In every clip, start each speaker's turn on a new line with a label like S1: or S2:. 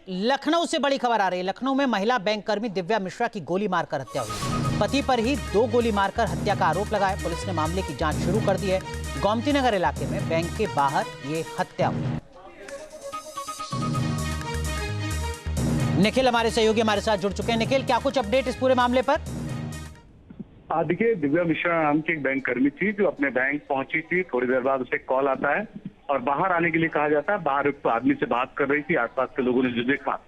S1: लखनऊ से बड़ी खबर आ रही है। लखनऊ में महिला बैंक कर्मी दिव्या मिश्रा की गोली मारकर हत्या हुई। पति पर ही 2 गोली मारकर हत्या का आरोप लगाया। पुलिस ने मामले की जांच शुरू कर दी है। गोमती नगर इलाके में बैंक के बाहर ये हत्या हुई। निखिल हमारे सहयोगी हमारे साथ जुड़ चुके हैं। निखिल, क्या कुछ अपडेट इस पूरे मामले पर?
S2: देखिए, दिव्या मिश्रा नाम की एक बैंक कर्मी थी जो अपने बैंक पहुंची थी। थोड़ी देर बाद उसे कॉल आता है और बाहर आने के लिए कहा जाता है। बाहर एक आदमी से बात कर रही थी। आसपास के लोगों ने जो देखा,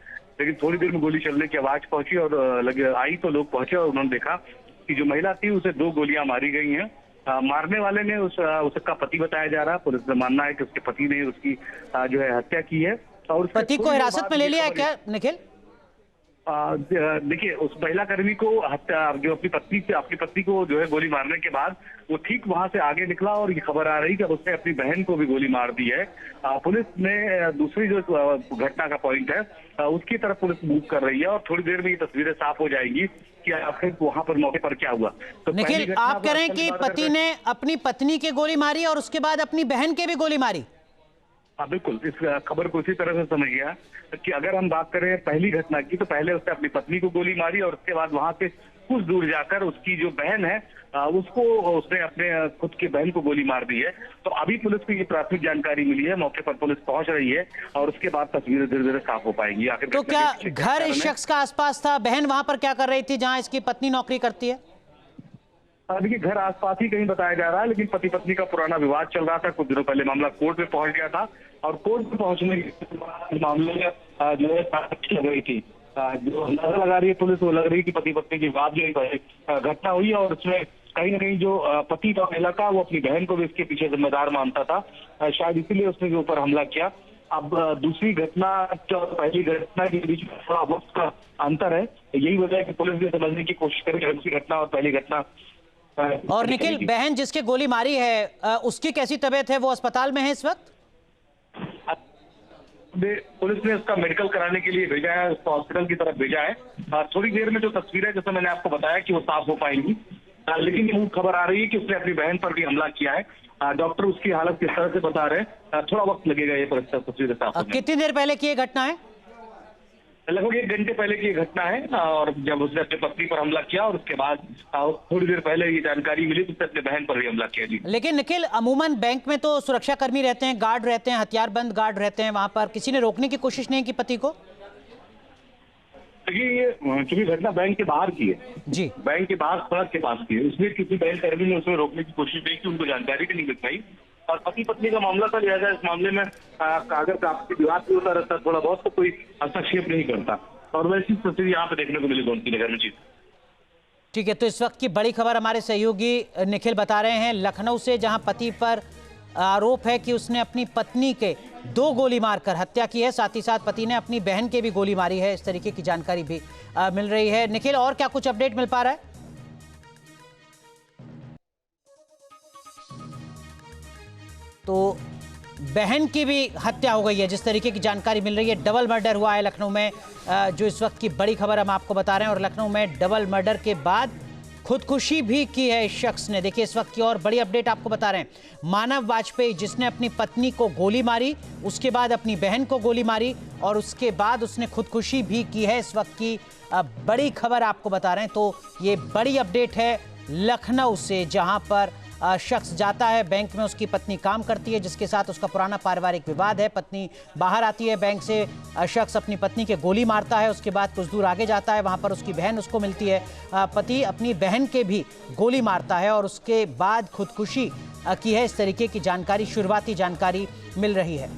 S2: लेकिन थोड़ी देर में गोली चलने की आवाज पहुंची और आई तो लोग पहुंचे और उन्होंने देखा कि जो महिला थी उसे 2 गोलियां मारी गई हैं। मारने वाले ने उसका पति बताया जा रहा है। पुलिस का मानना है कि उसके पति ने उसकी जो है हत्या की है। और
S1: पति को हिरासत में ले लिया है क्या निखिल?
S2: देखिए, उस महिला कर्मी को हत्या जो अपनी पत्नी को जो है गोली मारने के बाद वो ठीक वहां से आगे निकला और ये खबर आ रही कि उसने अपनी बहन को भी गोली मार दी है। पुलिस ने दूसरी जो घटना का पॉइंट है उसकी तरफ पुलिस मूव कर रही है और थोड़ी देर में ये तस्वीरें साफ हो जाएंगी कि आखिर वहां पर मौके पर क्या हुआ। तो
S1: निखिल, आप कह रहे हैं कि पति ने अपनी पत्नी की गोली मारी और उसके बाद अपनी बहन के भी गोली मारी?
S2: हाँ बिल्कुल, इस खबर को इसी तरह से समझ गया कि अगर हम बात करें पहली घटना की, तो पहले उसने अपनी पत्नी को गोली मारी और उसके बाद वहां से कुछ दूर जाकर उसकी जो बहन है उसको उसने अपने खुद की बहन को गोली मार दी है। तो अभी पुलिस को ये प्राथमिक जानकारी मिली है, मौके पर पुलिस पहुंच रही है और उसके बाद तस्वीरें धीरे धीरे साफ हो पाएंगी। आखिर
S1: तो क्या घर इस शख्स का आसपास था? बहन वहां पर क्या कर रही थी जहां इसकी पत्नी नौकरी करती है?
S2: देखिए, घर आसपास ही कहीं बताया जा रहा है, लेकिन पति पत्नी का पुराना विवाद चल रहा था। कुछ दिनों पहले मामला कोर्ट में पहुंच गया था और कोर्ट में पहुंचने के मामले में जो है साक्ष्य लग रही थी। जो अंदाजा लगा रही है पुलिस, वो लग रही है कि पति पत्नी की विवाद जो घटना हुई और उसमें कहीं ना कहीं जो पति का महिला का वो अपनी बहन को भी इसके पीछे जिम्मेदार मानता था। शायद इसीलिए उसने के ऊपर हमला किया। अब दूसरी घटना और पहली घटना के बीच में थोड़ा वक्त का अंतर है। यही वजह है कि पुलिस भी समझने की कोशिश करेगी दूसरी घटना और पहली घटना।
S1: और निखिल, बहन जिसके गोली मारी है उसकी कैसी तबीयत है? वो अस्पताल में है इस वक्त?
S2: पुलिस ने उसका मेडिकल कराने के लिए भेजा है, उसको हॉस्पिटल की तरफ भेजा है। थोड़ी देर में जो तस्वीरें जैसे मैंने आपको बताया कि वो साफ हो पाएंगी, लेकिन ये खबर आ रही है कि उसने अपनी बहन पर भी हमला किया है। डॉक्टर उसकी हालत किस तरह से बता रहे हैं, थोड़ा वक्त लगेगा ये तस्वीरें साफ होने में।
S1: कितनी देर पहले की ये घटना है?
S2: लगभग 1 घंटे पहले की घटना है और जब उसने अपनी पत्नी पर हमला किया और उसके बाद थोड़ी देर पहले ये जानकारी मिली तो उसने अपने बहन पर भी हमला किया। जी,
S1: लेकिन निखिल, अमूमन बैंक में तो सुरक्षा कर्मी रहते हैं, गार्ड रहते हैं, हथियारबंद गार्ड रहते हैं। वहां पर किसी ने रोकने की कोशिश नहीं की पति को?
S2: देखिए, ये चूंकि घटना बैंक के बाहर की है
S1: जी,
S2: बैंक के बाहर सड़क के पास की है, इसलिए किसी बैंक कर्मी ने उसमें रोकने की कोशिश नहीं की, उनको जानकारी भी नहीं मिल पाई। और पति पत्नी का मामला था, लिहाजा इस मामले में अगर आपसी विवाद भी होता रहता थोड़ा बहुत तो कोई हस्तक्षेप नहीं करता। और वैसी स्थिति यहाँ पे देखने को मिली गोमती नगर में। जी
S1: ठीक है। तो इस वक्त की बड़ी खबर हमारे सहयोगी निखिल बता रहे हैं लखनऊ से, जहां पति पर आरोप है कि उसने अपनी पत्नी के 2 गोली मारकर हत्या की है। साथ ही साथ पति ने अपनी बहन के भी गोली मारी है। इस तरीके की जानकारी भी मिल रही है। निखिल, और क्या कुछ अपडेट मिल पा रहा है? तो बहन की भी हत्या हो गई है, जिस तरीके की जानकारी मिल रही है। डबल मर्डर हुआ है लखनऊ में, जो इस वक्त की बड़ी खबर हम आपको बता रहे हैं। और लखनऊ में डबल मर्डर के बाद खुदकुशी भी की है इस शख्स ने। देखिए, इस वक्त की और बड़ी अपडेट आपको बता रहे हैं। मानव वाजपेयी, जिसने अपनी पत्नी को गोली मारी, उसके बाद अपनी बहन को गोली मारी और उसके बाद उसने खुदकुशी भी की है। इस वक्त की बड़ी खबर आपको बता रहे हैं। तो ये बड़ी अपडेट है लखनऊ से, जहां पर शख्स जाता है बैंक में, उसकी पत्नी काम करती है जिसके साथ उसका पुराना पारिवारिक विवाद है। पत्नी बाहर आती है बैंक से, शख्स अपनी पत्नी के गोली मारता है। उसके बाद कुछ दूर आगे जाता है, वहां पर उसकी बहन उसको मिलती है। पति अपनी बहन के भी गोली मारता है और उसके बाद खुदकुशी की है। इस तरीके की जानकारी, शुरुआती जानकारी मिल रही है।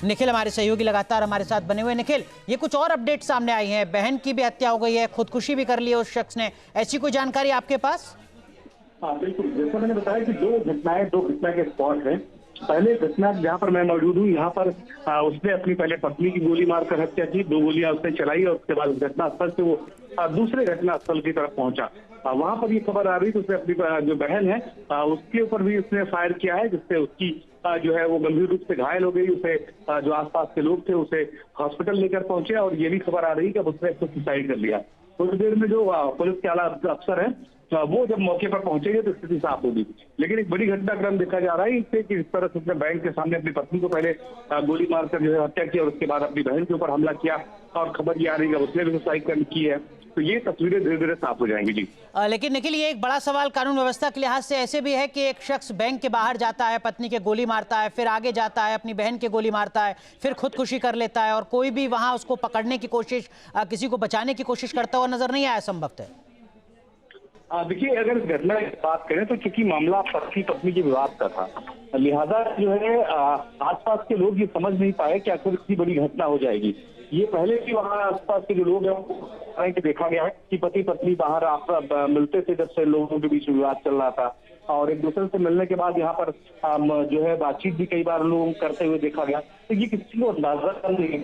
S1: निखिल हमारे सहयोगी लगातार हमारे साथ बने हुए। निखिल, ये कुछ और अपडेट सामने आई हैं। बहन की भी हत्या हो गई है, खुदकुशी भी कर ली है उस शख्स ने, ऐसी कोई जानकारी आपके पास?
S2: हाँ बिल्कुल, जैसा मैंने बताया कि 2 घटना के स्पॉट हैं। पहले घटना जहाँ पर मैं मौजूद हूँ, यहाँ पर उसने अपनी पहले पत्नी की गोली मारकर हत्या की। 2 गोलियां उसने चलाई और उसके बाद घटना स्थल से वो दूसरे घटना स्थल की तरफ पहुंचा। वहां पर ये खबर आ रही तो उसने अपनी जो बहन है उसके ऊपर भी उसने फायर किया है, जिससे उसकी जो है वो गंभीर रूप से घायल हो गई। उसे जो आसपास के लोग थे उसे हॉस्पिटल लेकर पहुंचे और ये भी खबर आ रही कि अब उसने सुसाइड कर लिया। थोड़ी देर में जो पुलिस के आला अफसर हैं वो जब मौके पर पहुंचेंगे तो स्थिति साफ होगी। लेकिन एक बड़ी घटनाक्रम देखा जा रहा है इससे कि इस तरह से उसने बैंक के सामने अपनी पत्नी को पहले गोली मारकर जो है हत्या की और उसके बाद अपनी बहन के ऊपर हमला किया और खबर ये आ रही है उसने भी सुसाइड की है। तो ये तस्वीरें धीरे धीरे साफ हो जाएंगी जी।
S1: लेकिन निखिल, ये एक बड़ा सवाल कानून व्यवस्था के लिहाज से ऐसे भी है कि एक शख्स बैंक के बाहर जाता है, पत्नी के गोली मारता है, फिर आगे जाता है, अपनी बहन के गोली मारता है, फिर खुदकुशी कर लेता है और कोई भी वहां उसको पकड़ने की कोशिश, किसी को बचाने की कोशिश करता हुआ नजर नहीं आया संभवतः।
S2: देखिए, अगर इस घटना की बात करें तो चूंकि मामला पति पत्नी के विवाद का था, लिहाजा जो है आसपास के लोग ये समझ नहीं पाए कि आखिर इतनी बड़ी घटना हो जाएगी। ये पहले भी वहाँ आसपास के जो लोग हैं कि देखा गया है कि पति पत्नी बाहर मिलते थे जब से लोगों के बीच विवाद चल रहा था और एक दूसरे से मिलने के बाद यहाँ पर जो है बातचीत भी कई बार लोग करते हुए देखा गया। तो ये किसी को अंदाजा नहीं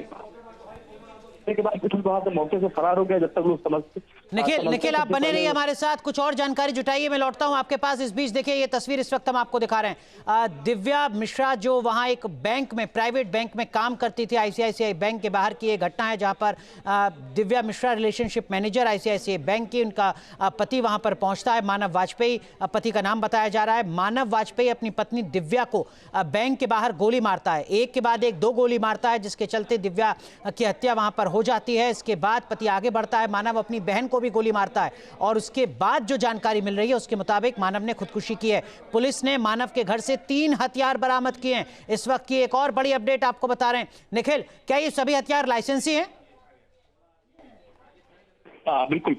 S2: के बाद कुछ वहां से मौके से फरार हो गया जब तक लोग समझते।
S1: निखिल, आप बने रहिए हमारे साथ, कुछ और जानकारी जुटाइए, मैं लौटता हूं आपके पास। इस बीच देखिए ये तस्वीर इस वक्त हम आपको दिखा रहे हैं। दिव्या मिश्रा जो वहां एक बैंक में, प्राइवेट बैंक में काम करती थी, आईसीआईसीआई बैंक के बाहर की ये घटना है जहां पर Divya Mishra relationship manager ICICI bank की, उनका पति वहां पर पहुंचता है। मानव वाजपेयी पति का नाम बताया जा रहा है। मानव वाजपेयी अपनी पत्नी दिव्या को बैंक के बाहर गोली मारता है, एक के बाद एक 2 गोली मारता है, जिसके चलते दिव्या की हत्या वहां पर हो जाती है। इसके बाद पति आगे बढ़ता है, मानव अपनी बहन को भी गोली मारता है और उसके बाद जो जानकारी मिल रही है उसके मुताबिक मानव ने खुदकुशी की है। पुलिस ने मानव के घर से 3 हथियार बरामद किए हैं। इस वक्त की एक और बड़ी अपडेट आपको बता रहे हैं। निखिल, क्या ये सभी हथियार लाइसेंसी हैं?
S2: बिल्कुल,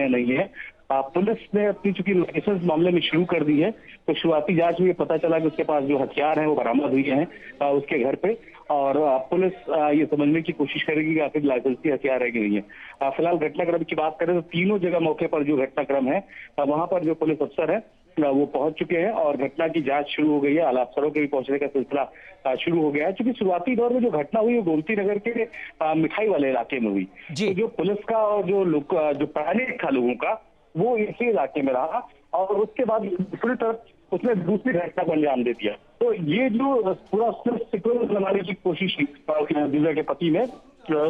S2: नहीं है। पुलिस ने अपनी चूंकि लाइसेंस मामले में शुरू कर दी है तो शुरुआती जांच में पता चला कि उसके पास जो हथियार हैं वो बरामद हुए हैं उसके घर पे और पुलिस ये समझने की कोशिश करेगी कि आखिर लाइसेंसी हथियार है कि नहीं है। फिलहाल घटनाक्रम की बात करें तो तीनों जगह मौके पर जो घटनाक्रम है वहां पर जो पुलिस अफसर है वो पहुंच चुके हैं और घटना की जांच शुरू हो गई है। आला अफसरों के भी पहुंचने का सिलसिला शुरू हो गया है। क्योंकि शुरुआती दौर में जो घटना हुई वो गोमती नगर के मिठाई वाले इलाके में हुई, तो जो पुलिस का और जो पैनिक था लोगों का वो इसी इलाके में रहा और उसके बाद दूसरी तरफ उसने दूसरी घटना को अंजाम दे दिया। तो ये जो पूरा सिक्वेंस बनाने की कोशिश की दिव्या के पति ने,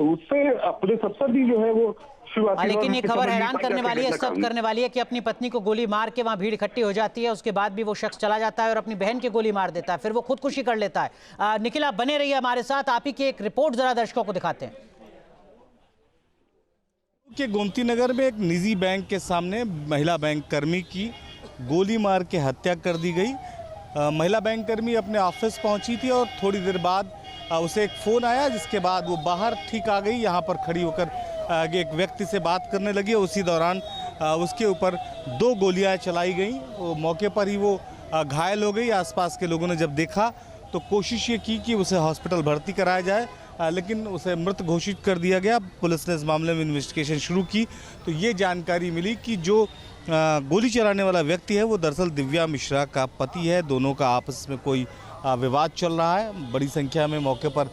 S2: उससे पुलिस अफसर भी जो है वो शुरुआती।
S1: लेकिन ये खबर हैरान करने वाली है, सब करने वाली है कि अपनी पत्नी को गोली मार के वहां भीड़ इकट्ठी हो जाती है, उसके बाद भी वो शख्स चला जाता है और अपनी बहन की गोली मार देता है, फिर वो खुदकुशी कर लेता है। निखिल, आप बने रहिए हमारे साथ, आप ही की एक रिपोर्ट जरा दर्शकों को दिखाते हैं।
S3: के गोमती नगर में एक निजी बैंक के सामने महिला बैंक कर्मी की गोली मार के हत्या कर दी गई। महिला बैंक कर्मी अपने ऑफिस पहुंची थी और थोड़ी देर बाद उसे एक फ़ोन आया, जिसके बाद वो बाहर ठीक आ गई, यहाँ पर खड़ी होकर एक व्यक्ति से बात करने लगी। उसी दौरान उसके ऊपर 2 गोलियां चलाई गई। वो मौके पर ही वो घायल हो गई। आसपास के लोगों ने जब देखा तो कोशिश ये की कि उसे हॉस्पिटल भर्ती कराया जाए, लेकिन उसे मृत घोषित कर दिया गया। पुलिस ने इस मामले में इन्वेस्टिगेशन शुरू की तो ये जानकारी मिली कि जो गोली चलाने वाला व्यक्ति है वो दरअसल दिव्या मिश्रा का पति है। दोनों का आपस में कोई विवाद चल रहा है। बड़ी संख्या में मौके पर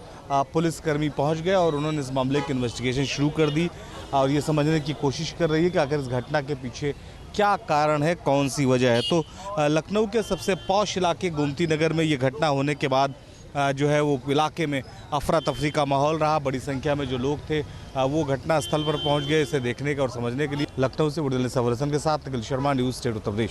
S3: पुलिसकर्मी पहुंच गए और उन्होंने इस मामले की इन्वेस्टिगेशन शुरू कर दी और ये समझने की कोशिश कर रही है कि आखिर इस घटना के पीछे क्या कारण है, कौन सी वजह है। तो लखनऊ के सबसे पॉश इलाके गोमती नगर में ये घटना होने के बाद जो है वो इलाके में अफरा तफरी का माहौल रहा। बड़ी संख्या में जो लोग थे वो घटना स्थल पर पहुंच गए इसे देखने का और समझने के लिए। लखनऊ से बुढ़ के साथ निखिल शर्मा, न्यूज़ स्टेट उत्तर प्रदेश।